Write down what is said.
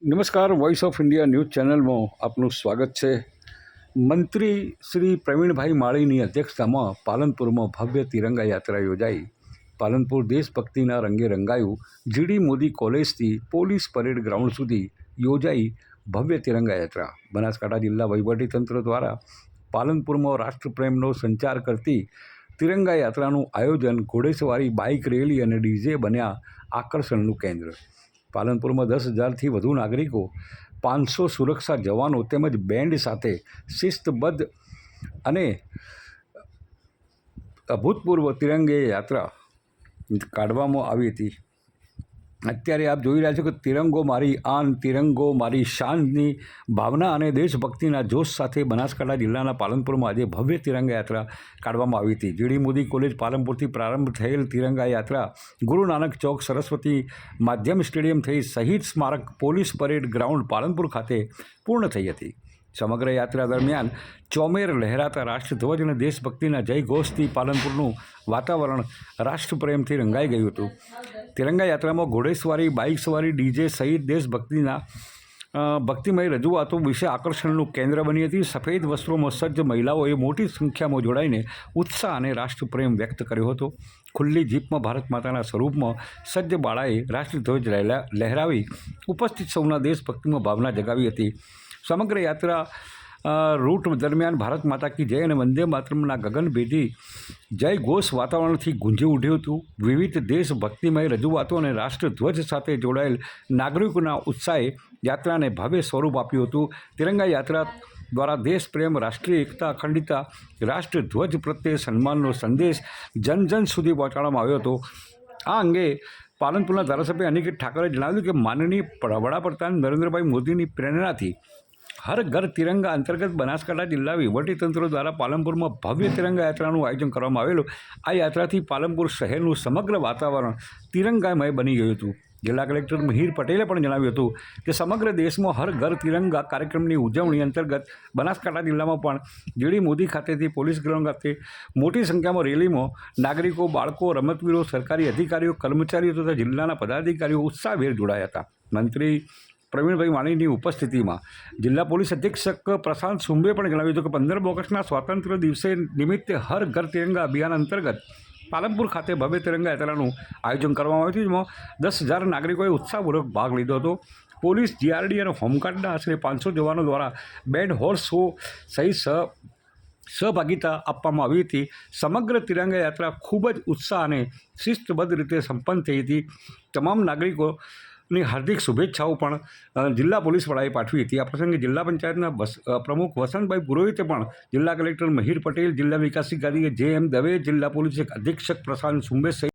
નમસ્કાર, voice of India news ચેનલમાં આપનું સ્વાગત છે. મંત્રી શ્રી પ્રવીણભાઈ માળીની અધ્યક્ષતામાં પાલનપુરમાં ભવ્ય તિરંગા યાત્રા યોજાઈ. પાલનપુર દેશભક્તિના રંગે રંગાયું. જીડી મોદી કોલેજથી પોલીસ પરેડ ગ્રાઉન્ડ સુધી યોજાઈ ભવ્ય તિરંગા યાત્રા. બનાસકાંઠા જિલ્લા વહીવટીતંત્ર દ્વારા પાલનપુરમાં રાષ્ટ્રપ્રેમનો સંચાર કરતી તિરંગા યાત્રાનું આયોજન ઘોડેસવારી, બાઇક રેલી અને ડીજે બન્યા આકર્ષણનું કેન્દ્ર. પાલનપુરમાં 10,000થી વધુ નાગરિકો, 500 સુરક્ષા જવાનો તેમજ બેન્ડ સાથે શિસ્તબદ્ધ અને અભૂતપૂર્વ તિરંગે યાત્રા કાઢવામાં આવી હતી. અત્યારે આપ જોઈ રહ્યા છો કે તિરંગો મારી આન, તિરંગો મારી શાનની ભાવના અને દેશભક્તિના જોશ સાથે બનાસકાંઠા જિલ્લાના પાલનપુરમાં આજે ભવ્ય તિરંગા યાત્રા કાઢવામાં આવી હતી. જીડી મોદી કોલેજ પાલનપુરથી પ્રારંભ થયેલ તિરંગા યાત્રા ગુરુ નાનક ચોક, સરસ્વતી માધ્યમ સ્ટેડિયમ થઈ શહીદ સ્મારક પોલીસ પરેડ ગ્રાઉન્ડ પાલનપુર ખાતે પૂર્ણ થઈ હતી. સમગ્ર યાત્રા દરમિયાન ચોમેર લહેરાતા રાષ્ટ્રધ્વજ અને દેશભક્તિના જયઘોષથી પાલનપુરનું વાતાવરણ રાષ્ટ્રપ્રેમથી રંગાઈ ગયું હતું. તિરંગા યાત્રામાં ઘોડેસવારી, બાઇક સવારી, ડીજે સહિત દેશભક્તિના ભક્તિમય રજૂઆતો વિશે આકર્ષણનું કેન્દ્ર બની હતી. સફેદ વસ્ત્રોમાં સજ્જ મહિલાઓએ મોટી સંખ્યામાં જોડાઈને ઉત્સાહ અને રાષ્ટ્રપ્રેમ વ્યક્ત કર્યો હતો. ખુલ્લી જીપમાં ભારત માતાના સ્વરૂપમાં સજ્જ બાળાએ રાષ્ટ્રધ્વજ લહેરાવી ઉપસ્થિત સૌના દેશભક્તિમાં ભાવના જગાવી હતી. સમગ્ર યાત્રા રૂટ દરમિયાન ભારત માતા કી જય અને વંદે માતરમના ગગનભેદી જય ઘોષ વાતાવરણથી ગુંજી ઉઠ્યું હતું. વિવિધ દેશભક્તિમય રજૂઆતો અને રાષ્ટ્રધ્વજ સાથે જોડાયેલ નાગરિકોના ઉત્સાહે યાત્રાને ભવ્ય સ્વરૂપ આપ્યું હતું. તિરંગા યાત્રા દ્વારા દેશપ્રેમ, રાષ્ટ્રીય એકતા, અખંડિતતા, રાષ્ટ્રધ્વજ પ્રત્યે સન્માનનો સંદેશ જન જન સુધી પહોંચાડવામાં આવ્યો હતો. આ અંગે પાલનપુરના ધારાસભ્ય અનિકેત ઠાકરે જણાવ્યું કે માનનીય વડાપ્રધાન નરેન્દ્રભાઈ મોદીની પ્રેરણાથી હર ઘર તિરંગા અંતર્ગત બનાસકાંઠા જિલ્લા વહીવટીતંત્ર દ્વારા પાલનપુરમાં ભવ્ય તિરંગા યાત્રાનું આયોજન કરવામાં આવેલું. આ યાત્રાથી પાલનપુર શહેરનું સમગ્ર વાતાવરણ તિરંગામય બની ગયું હતું. જિલ્લા કલેક્ટર મિહિર પટેલે પણ જણાવ્યું હતું કે સમગ્ર દેશમાં હર ઘર તિરંગા કાર્યક્રમની ઉજવણી અંતર્ગત બનાસકાંઠા જિલ્લામાં પણ જીડી મોદી ખાતેથી પોલીસ ગ્રાઉન્ડ ખાતે મોટી સંખ્યામાં રેલીમાં નાગરિકો, બાળકો, રમતવીરો, સરકારી અધિકારીઓ, કર્મચારીઓ તથા જિલ્લાના પદાધિકારીઓ ઉત્સાહભેર જોડાયા હતા. મંત્રી પ્રવીણભાઈ માળીની ઉપસ્થિતિમાં જિલ્લા પોલીસ અધિક્ષક પ્રશાંત સુંબે પણ જણાવ્યું હતું કે 15 ઓગસ્ટના સ્વાતંત્ર્ય દિવસે નિમિત્તે હર ઘર તિરંગા અભિયાન અંતર્ગત પાલનપુર ખાતે ભવ્ય તિરંગા યાત્રાનું આયોજન કરવામાં આવ્યું હતું. જેમાં 10,000 નાગરિકોએ ઉત્સાહપૂર્વક ભાગ લીધો હતો. પોલીસ, જીઆરડી અને હોમગાર્ડના આશરે 500 જવાનો દ્વારા બેન્ડ, હોર્સ શો સહિત સહભાગિતા આપવામાં આવી હતી. સમગ્ર તિરંગા યાત્રા ખૂબ જ ઉત્સાહ અને શિસ્તબદ્ધ રીતે સંપન્ન થઈ હતી. તમામ નાગરિકોની હાર્દિક શુભેચ્છાઓ પણ જિલ્લા પોલીસ વડાએ પાઠવી હતી. આ પ્રસંગે જિલ્લા પંચાયતના પ્રમુખ વસંતભાઈ પુરોહિતે પણ જિલ્લા કલેક્ટર મિહિર પટેલ, જિલ્લા વિકાસ અધિકારી જે.એમ. દવે, જિલ્લા પોલીસ અધિક્ષક પ્રશાંત સુંબે સહિત